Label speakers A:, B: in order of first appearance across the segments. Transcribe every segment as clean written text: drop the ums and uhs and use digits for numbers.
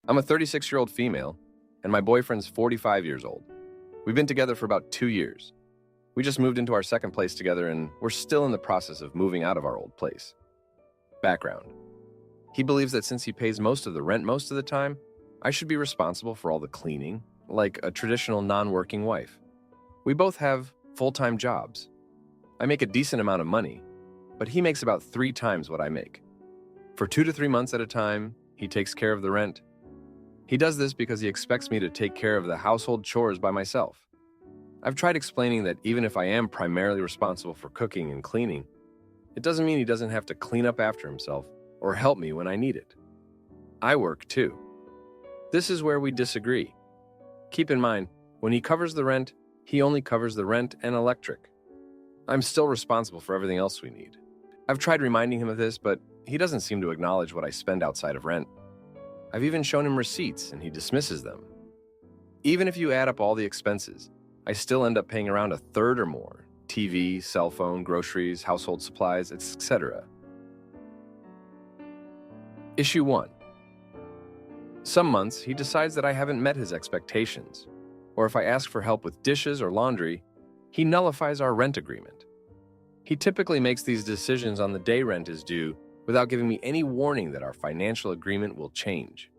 A: I'm a 36-year-old female, and my boyfriend's 45 years old. We've been together for about 2 years. We just moved into our second place together, and we're still in the process of moving out of our old place. Background. He believes that since he pays most of the rent most of the time, I should be responsible for all the cleaning, like a traditional non-working wife. We both have full-time jobs. I make a decent amount of money, but he makes about 3 times what I make. For 2 to 3 months at a time, he takes care of the rent. He does this because he expects me to take care of the household chores by myself. I've tried explaining that even if I am primarily responsible for cooking and cleaning, it doesn't mean he doesn't have to clean up after himself or help me when I need it. I work too. This is where we disagree. Keep in mind, when he covers the rent, he only covers the rent and electric. I'm still responsible for everything else we need. I've tried reminding him of this, but he doesn't seem to acknowledge what I spend outside of rent. I've even shown him receipts, and he dismisses them. Even if you add up all the expenses, I still end up paying around a third or more: TV, cell phone, groceries, household supplies, etc. Issue 1. Some months, he decides that I haven't met his expectations, or if I ask for help with dishes or laundry, he nullifies our rent agreement. He typically makes these decisions on the day rent is due without giving me any warning that our financial agreement will change.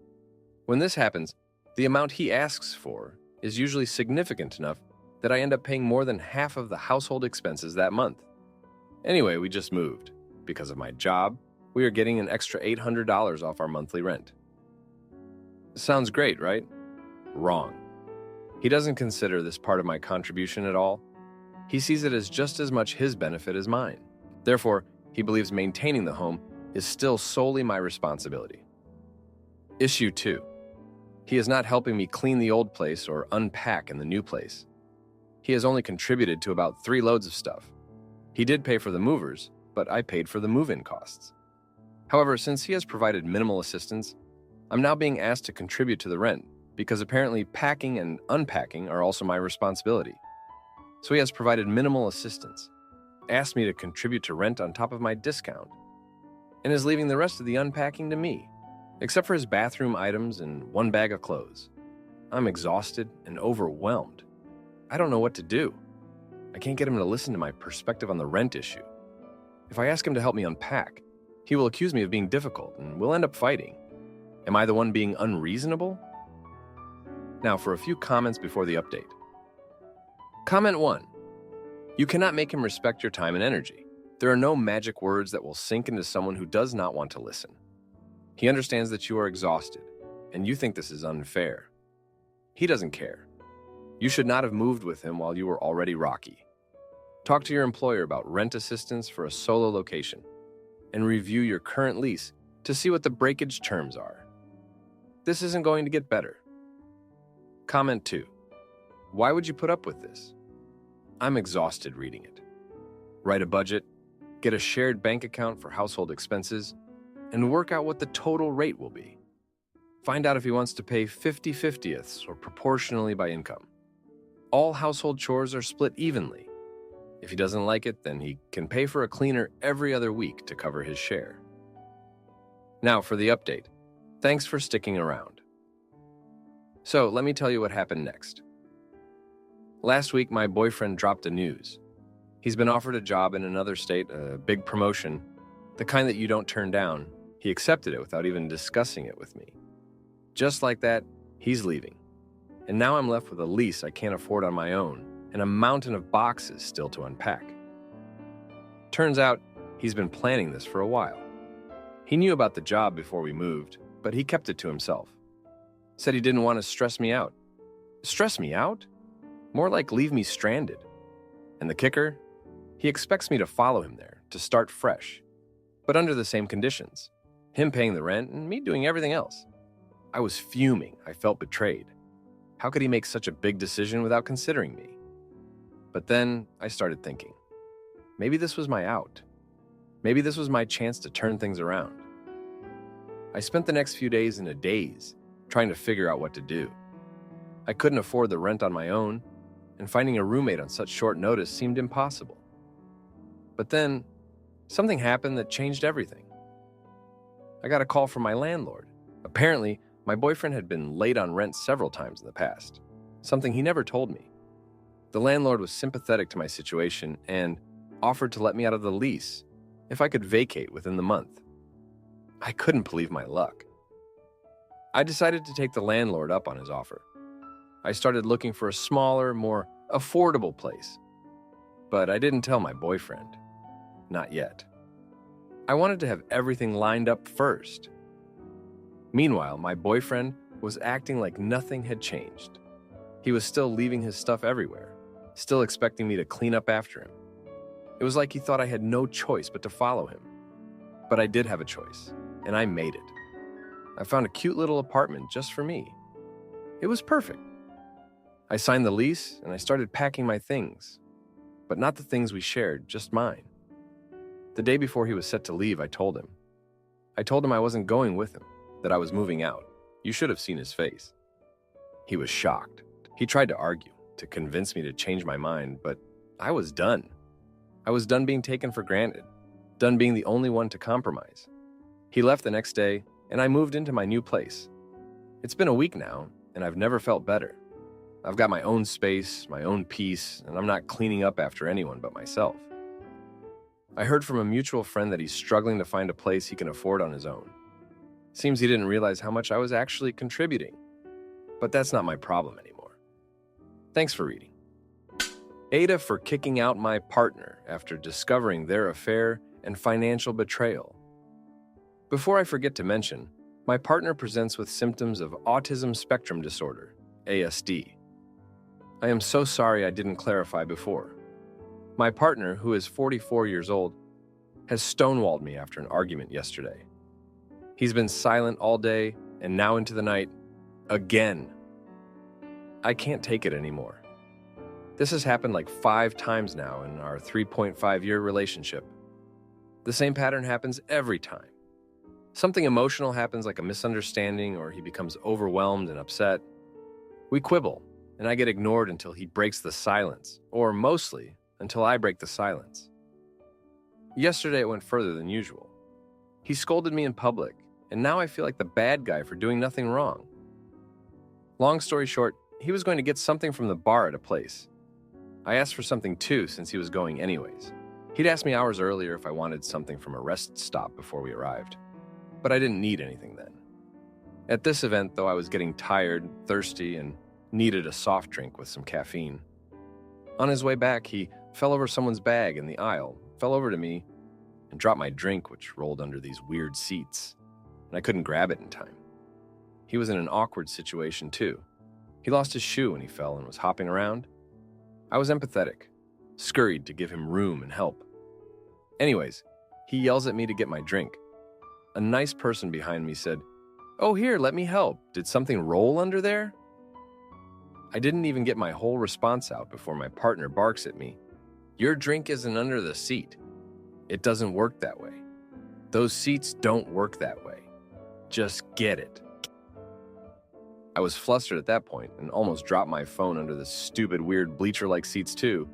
A: When this happens, the amount he asks for is usually significant enough that I end up paying more than half of the household expenses that month. Anyway, we just moved. Because of my job, we are getting an extra $800 off our monthly rent. Sounds great, right? Wrong. He doesn't consider this part of my contribution at all. He sees it as just as much his benefit as mine. Therefore, he believes maintaining the home is still solely my responsibility. Issue 2. He is not helping me clean the old place or unpack in the new place. He has only contributed to about 3 loads of stuff. He did pay for the movers, but I paid for the move-in costs. However, since he has provided minimal assistance, I'm now being asked to contribute to the rent because apparently packing and unpacking are also my responsibility. So he has provided minimal assistance, asked me to contribute to rent on top of my discount, and is leaving the rest of the unpacking to me, except for his bathroom items and 1 bag of clothes. I'm exhausted and overwhelmed. I don't know what to do. I can't get him to listen to my perspective on the rent issue. If I ask him to help me unpack, he will accuse me of being difficult and we'll end up fighting. Am I the one being unreasonable? Now for a few comments before the update. Comment 1. You cannot make him respect your time and energy. There are no magic words that will sink into someone who does not want to listen. He understands that you are exhausted, and you think this is unfair. He doesn't care. You should not have moved with him while you were already rocky. Talk to your employer about rent assistance for a solo location, and review your current lease to see what the breakage terms are. This isn't going to get better. Comment 2. Why would you put up with this? I'm exhausted reading it. Write a budget, get a shared bank account for household expenses, and work out what the total rate will be. Find out if he wants to pay 50/50ths or proportionally by income. All household chores are split evenly. If he doesn't like it, then he can pay for a cleaner every other week to cover his share. Now for the update. Thanks for sticking around. So let me tell you what happened next. Last week, my boyfriend dropped the news. He's been offered a job in another state, a big promotion, the kind that you don't turn down. He accepted it without even discussing it with me. Just like that, he's leaving. And now I'm left with a lease I can't afford on my own and a mountain of boxes still to unpack. Turns out, he's been planning this for a while. He knew about the job before we moved, but he kept it to himself. Said he didn't want to stress me out. Stress me out? More like leave me stranded. And the kicker? He expects me to follow him there, to start fresh, but under the same conditions. Him paying the rent and me doing everything else. I was fuming. I felt betrayed. How could he make such a big decision without considering me? But then I started thinking, maybe this was my out. Maybe this was my chance to turn things around. I spent the next few days in a daze, trying to figure out what to do. I couldn't afford the rent on my own, and finding a roommate on such short notice seemed impossible. But then, something happened that changed everything. I got a call from my landlord. Apparently, My boyfriend had been late on rent several times in the past, something he never told me. The landlord was sympathetic to my situation and offered to let me out of the lease if I could vacate within the month. I couldn't believe my luck. I decided to take the landlord up on his offer. I started looking for a smaller, more affordable place. But I didn't tell my boyfriend. Not yet. I wanted to have everything lined up first. Meanwhile, my boyfriend was acting like nothing had changed. He was still leaving his stuff everywhere, still expecting me to clean up after him. It was like he thought I had no choice but to follow him. But I did have a choice, and I made it. I found a cute little apartment just for me. It was perfect. I signed the lease, and I started packing my things. But not the things we shared, just mine. The day before he was set to leave, I told him. I wasn't going with him, that I was moving out. You should have seen his face. He was shocked. He tried to argue, to convince me to change my mind, but I was done. I was done being taken for granted, done being the only one to compromise. He left the next day, and I moved into my new place. It's been a week now, and I've never felt better. I've got my own space, my own peace, and I'm not cleaning up after anyone but myself. I heard from a mutual friend that he's struggling to find a place he can afford on his own. Seems he didn't realize how much I was actually contributing. But that's not my problem anymore. Thanks for reading. Aita for kicking out my partner after discovering their affair and financial betrayal. Before I forget to mention, my partner presents with symptoms of autism spectrum disorder, ASD. I am so sorry I didn't clarify before. My partner, who is 44 years old, has stonewalled me after an argument yesterday. He's been silent all day and now into the night, again. I can't take it anymore. This has happened like 5 times now in our 3.5-year relationship. The same pattern happens every time. Something emotional happens like a misunderstanding or he becomes overwhelmed and upset. We quibble, and I get ignored until he breaks the silence, or mostly until I break the silence. Yesterday it went further than usual. He scolded me in public, and now I feel like the bad guy for doing nothing wrong. Long story short, he was going to get something from the bar at a place. I asked for something too since he was going anyways. He'd asked me hours earlier if I wanted something from a rest stop before we arrived, but I didn't need anything then. At this event, though, I was getting tired, thirsty, and needed a soft drink with some caffeine. On his way back, he fell over someone's bag in the aisle, fell over to me, and dropped my drink, which rolled under these weird seats, and I couldn't grab it in time. He was in an awkward situation, too. He lost his shoe when he fell and was hopping around. I was empathetic, scurried to give him room and help. Anyways, he yells at me to get my drink. A nice person behind me said, "Oh, here, let me help. Did something roll under there?" I didn't even get my whole response out before my partner barks at me. "Your drink isn't under the seat. It doesn't work that way. Those seats don't work that way. Just get it." I was flustered at that point and almost dropped my phone under the stupid, weird bleacher-like seats too,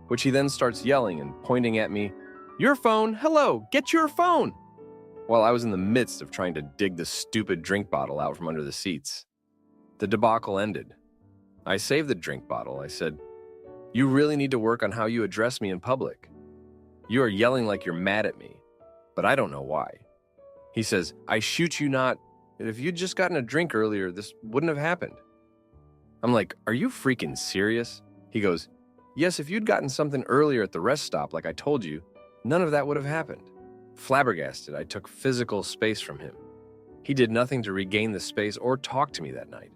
A: which he then starts yelling and pointing at me, "Your phone, hello, get your phone!" while I was in the midst of trying to dig the stupid drink bottle out from under the seats. The debacle ended. I saved the drink bottle. I said, "You really need to work on how you address me in public. You are yelling like you're mad at me, but I don't know why." He says, "I shoot you not. If you'd just gotten a drink earlier, this wouldn't have happened." I'm like, "Are you freaking serious?" He goes, "Yes, if you'd gotten something earlier at the rest stop like I told you, none of that would have happened." Flabbergasted, I took physical space from him. He did nothing to regain the space or talk to me that night.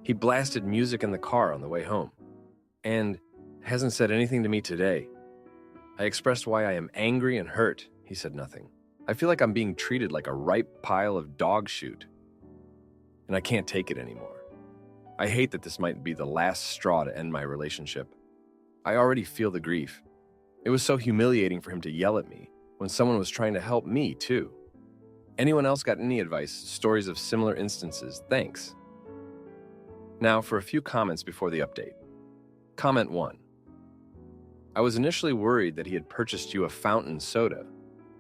A: He blasted music in the car on the way home, and hasn't said anything to me today. I expressed why I am angry and hurt. He said nothing. I feel like I'm being treated like a ripe pile of dog shoot, and I can't take it anymore. I hate that this might be the last straw to end my relationship. I already feel the grief. It was so humiliating for him to yell at me when someone was trying to help me too. Anyone else got any advice, stories of similar instances? Thanks. Now for a few comments before the update. Comment 1. I was initially worried that he had purchased you a fountain soda,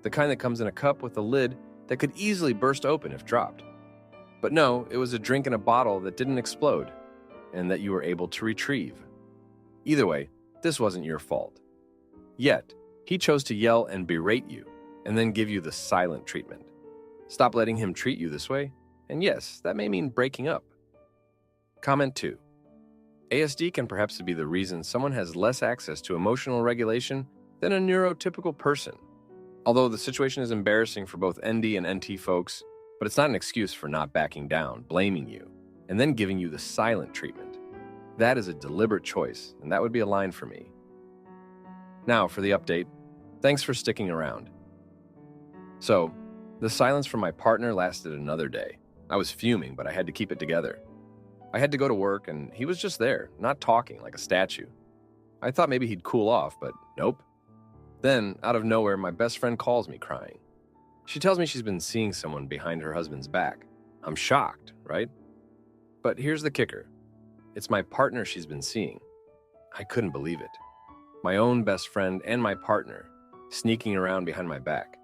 A: the kind that comes in a cup with a lid that could easily burst open if dropped. But no, it was a drink in a bottle that didn't explode and that you were able to retrieve. Either way, this wasn't your fault. Yet, he chose to yell and berate you and then give you the silent treatment. Stop letting him treat you this way, and yes, that may mean breaking up. Comment 2. ASD can perhaps be the reason someone has less access to emotional regulation than a neurotypical person. Although the situation is embarrassing for both ND and NT folks, but it's not an excuse for not backing down, blaming you, and then giving you the silent treatment. That is a deliberate choice, and that would be a line for me. Now for the update. Thanks for sticking around. So, the silence from my partner lasted another day. I was fuming, but I had to keep it together. I had to go to work, and he was just there, not talking like a statue. I thought maybe he'd cool off, but nope. Then, out of nowhere, my best friend calls me crying. She tells me she's been seeing someone behind her husband's back. I'm shocked, right? But here's the kicker. It's my partner she's been seeing. I couldn't believe it. My own best friend and my partner, sneaking around behind my back.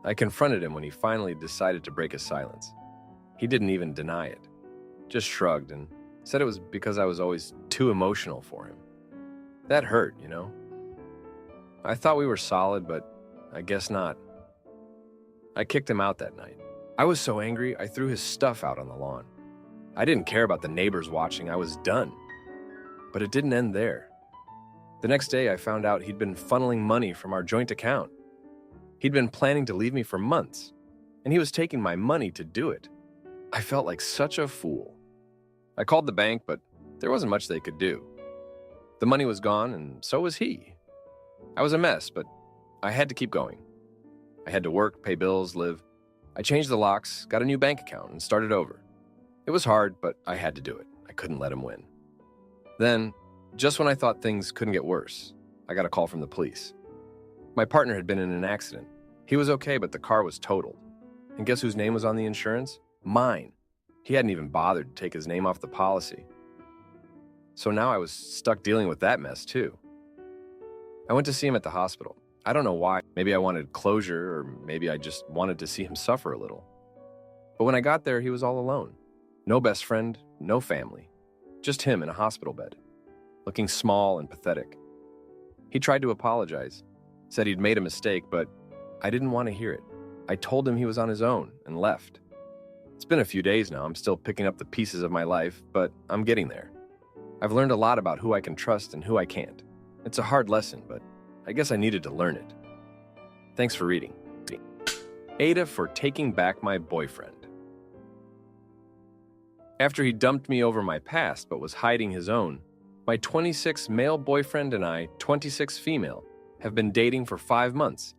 A: I confronted him when he finally decided to break his silence. He didn't even deny it, just shrugged and said it was because I was always too emotional for him. That hurt, you know? I thought we were solid, but I guess not. I kicked him out that night. I was so angry, I threw his stuff out on the lawn. I didn't care about the neighbors watching, I was done. But it didn't end there. The next day, I found out he'd been funneling money from our joint account. He'd been planning to leave me for months, and he was taking my money to do it. I felt like such a fool. I called the bank, but there wasn't much they could do. The money was gone, and so was he. I was a mess, but I had to keep going. I had to work, pay bills, live. I changed the locks, got a new bank account, and started over. It was hard, but I had to do it. I couldn't let him win. Then, just when I thought things couldn't get worse, I got a call from the police. My partner had been in an accident. He was okay, but the car was totaled. And guess whose name was on the insurance? Mine. He hadn't even bothered to take his name off the policy. So now I was stuck dealing with that mess too. I went to see him at the hospital. I don't know why. Maybe I wanted closure, or maybe I just wanted to see him suffer a little. But when I got there, he was all alone. No best friend, no family. Just him in a hospital bed, looking small and pathetic. He tried to apologize, said he'd made a mistake, but I didn't want to hear it. I told him he was on his own and left. It's been a few days now. I'm still picking up the pieces of my life, but I'm getting there. I've learned a lot about who I can trust and who I can't. It's a hard lesson, but I guess I needed to learn it. Thanks for reading. Aita for taking back my boyfriend. After he dumped me over my past but was hiding his own, my 26 male boyfriend and I, 26 female, have been dating for 5 months,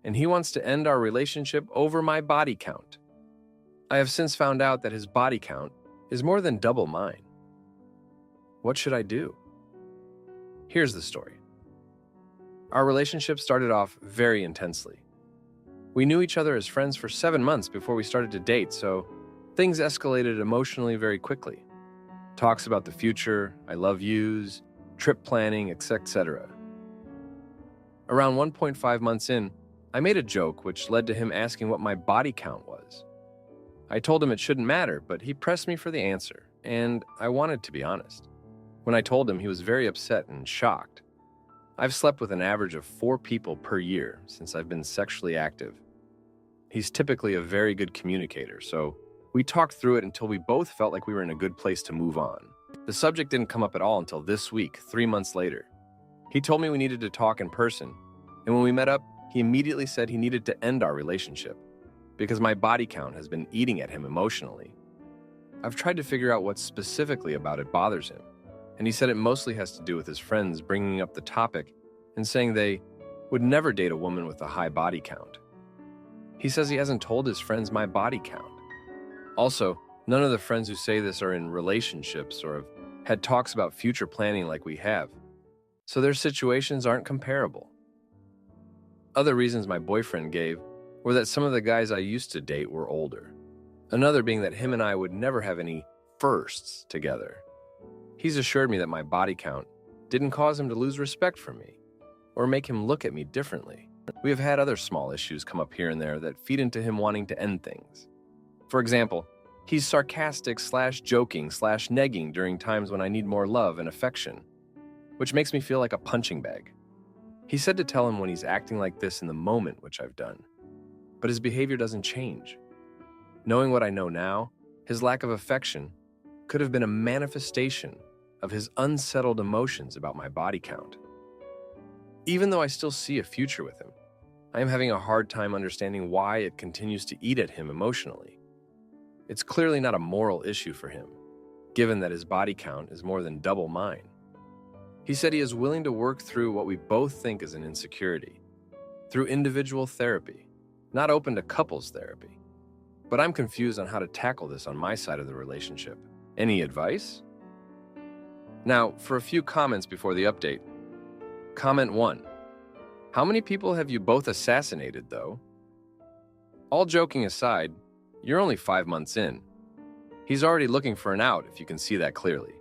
A: and he wants to end our relationship over my body count. I have since found out that his body count is more than double mine. What should I do? Here's the story. Our relationship started off very intensely. We knew each other as friends for 7 months before we started to date, so things escalated emotionally very quickly. Talks about the future, I love yous, trip planning, etc. Around 1.5 months in, I made a joke which led to him asking what my body count was. I told him it shouldn't matter, but he pressed me for the answer, and I wanted to be honest. When I told him, he was very upset and shocked. I've slept with an average of 4 people per year since I've been sexually active. He's typically a very good communicator, so we talked through it until we both felt like we were in a good place to move on. The subject didn't come up at all until this week, 3 months later. He told me we needed to talk in person, and when we met up, he immediately said he needed to end our relationship because my body count has been eating at him emotionally. I've tried to figure out what specifically about it bothers him, and he said it mostly has to do with his friends bringing up the topic and saying they would never date a woman with a high body count. He says he hasn't told his friends my body count. Also, none of the friends who say this are in relationships or have had talks about future planning like we have, so their situations aren't comparable. Other reasons my boyfriend gave were that some of the guys I used to date were older. Another being that him and I would never have any firsts together. He's assured me that my body count didn't cause him to lose respect for me or make him look at me differently. We have had other small issues come up here and there that feed into him wanting to end things. For example, He's sarcastic / joking / negging during times when I need more love and affection, which makes me feel like a punching bag. He said to tell him when he's acting like this in the moment, which I've done. But his behavior doesn't change. Knowing what I know now, his lack of affection could have been a manifestation of his unsettled emotions about my body count. Even though I still see a future with him, I am having a hard time understanding why it continues to eat at him emotionally. It's clearly not a moral issue for him, given that his body count is more than double mine. He said he is willing to work through what we both think is an insecurity, through individual therapy, not open to couples therapy. But I'm confused on how to tackle this on my side of the relationship. Any advice? Now, for a few comments before the update. Comment 1. How many people have you both assassinated, though? All joking aside, you're only 5 months in. He's already looking for an out, if you can see that clearly.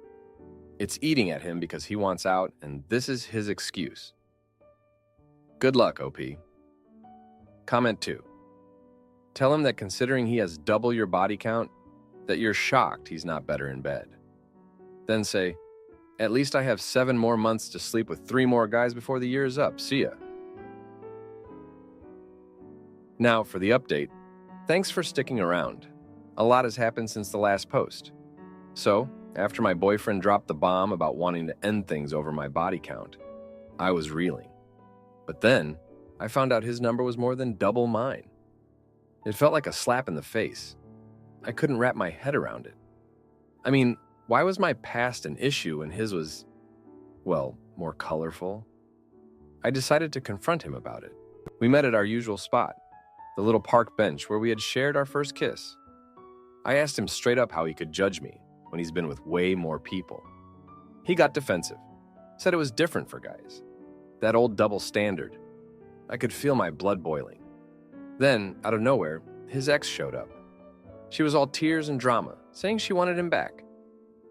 A: It's eating at him because he wants out, and this is his excuse. Good luck, OP. Comment 2. Tell him that considering he has double your body count, that you're shocked he's not better in bed. Then say, at least I have 7 more months to sleep with 3 more guys before the year is up. See ya. Now for the update. Thanks for sticking around. A lot has happened since the last post. So, after my boyfriend dropped the bomb about wanting to end things over my body count, I was reeling. But then, I found out his number was more than double mine. It felt like a slap in the face. I couldn't wrap my head around it. I mean, why was my past an issue when his was, well, more colorful? I decided to confront him about it. We met at our usual spot, the little park bench where we had shared our first kiss. I asked him straight up how he could judge me when he's been with way more people. He got defensive, said it was different for guys. That old double standard. I could feel my blood boiling. Then, out of nowhere, his ex showed up. She was all tears and drama, saying she wanted him back.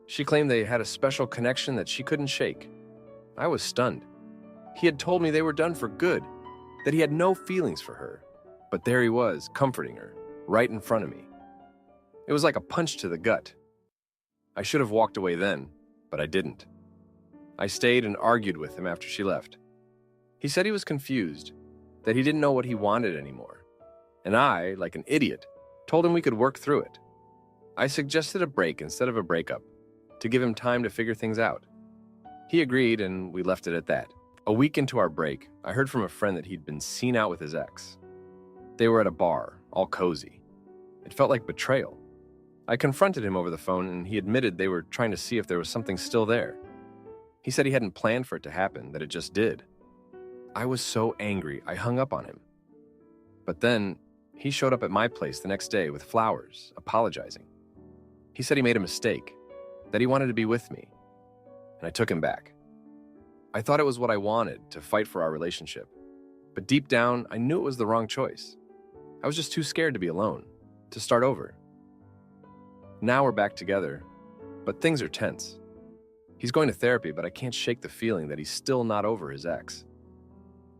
A: She claimed they had a special connection that she couldn't shake. I was stunned. He had told me they were done for good, that he had no feelings for her. But there he was, comforting her, right in front of me. It was like a punch to the gut. I should have walked away then, but I didn't. I stayed and argued with him after she left. He said he was confused, that he didn't know what he wanted anymore. And I, like an idiot, told him we could work through it. I suggested a break instead of a breakup, to give him time to figure things out. He agreed, and we left it at that. A week into our break, I heard from a friend that he'd been seen out with his ex. They were at a bar, all cozy. It felt like betrayal. I confronted him over the phone, and he admitted they were trying to see if there was something still there. He said he hadn't planned for it to happen, that it just did. I was so angry, I hung up on him. But then, he showed up at my place the next day with flowers, apologizing. He said he made a mistake, that he wanted to be with me, and I took him back. I thought it was what I wanted, to fight for our relationship. But deep down, I knew it was the wrong choice. I was just too scared to be alone, to start over. Now we're back together, but things are tense. He's going to therapy, but I can't shake the feeling that he's still not over his ex.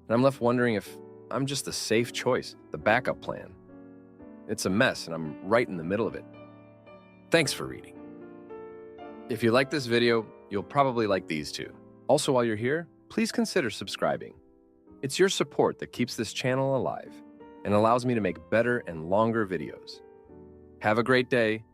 A: And I'm left wondering if I'm just the safe choice, the backup plan. It's a mess, and I'm right in the middle of it. Thanks for reading. If you like this video, you'll probably like these too. Also, while you're here, please consider subscribing. It's your support that keeps this channel alive and allows me to make better and longer videos. Have a great day,